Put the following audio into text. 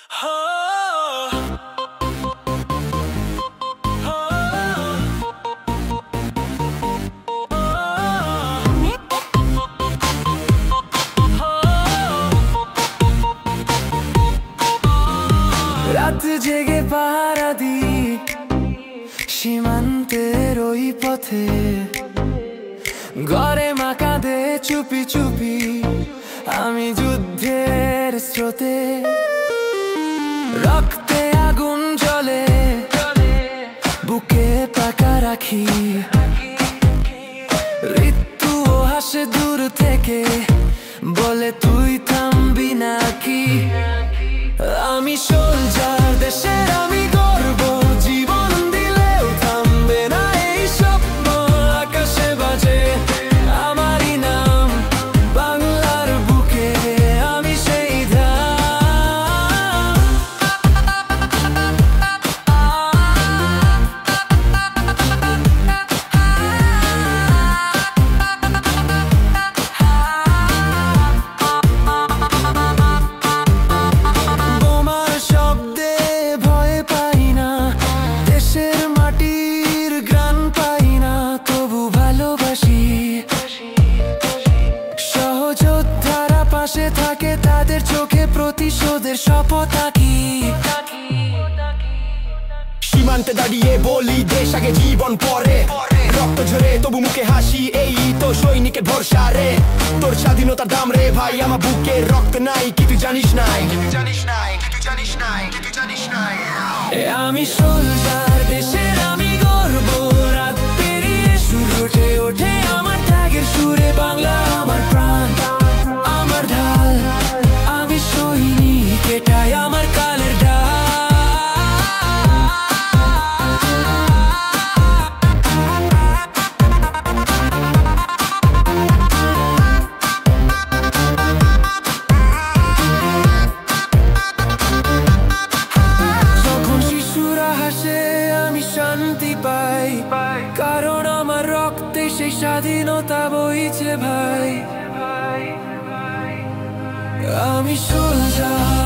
রাত জেগে পাহারা দি সীমান্তের ওই পথে, ঘরে মা কাঁদে চুপি চুপি, আমি যুদ্ধের স্রোতে। রক্তে আগুন জ্বলে, বুকে পাকা রাখি, ঋতু হাসে দূর থেকে, বলে তুই থামবি নাকি। আমি সোলজার, দেশের আমি গর্ব, জীবন দিলেও থামবে না এই স্বপ্ন। আকাশে বাজে আমারই নাম, বাংলার বুকে আমি সেই ধাম। বোমার শব্দে ভয় পাই না, দেশের মাটির ঘ্রাণ পাই না, তবু ভালোবাসি। সহযোদ্ধারা পাশে থাকে, তাদের চোখে প্রতিশোধের শপথ আঁকি। সীমান্তে দাঁড়িয়ে বলি দেশ আগে জীবন পরে, রক্ত ঝরে তবু মুখে হাসি, এই তো সৈনিকের ভরসা রে। তোর স্বাধীনতার দাম রে ভাই, আমার বুকে রক্ত নাই কি তুই জানিস নাই, আমি সোলজার, দেশের আমি গর্ব, রাত পেরিয়ে সুর ওঠে ওঠে আমার ত্যাগের সুরে। বাংলা আমার প্রাণ, আমার ঢাল, আমি সৈনিক, এটাই আমার কালের ডাল। যখন শিশুরা হাসে আমি শান্তি পাই, কারণ আমার রক্তে সেই স্বাধীনতা বইছে ভাই। আমি সোলজার।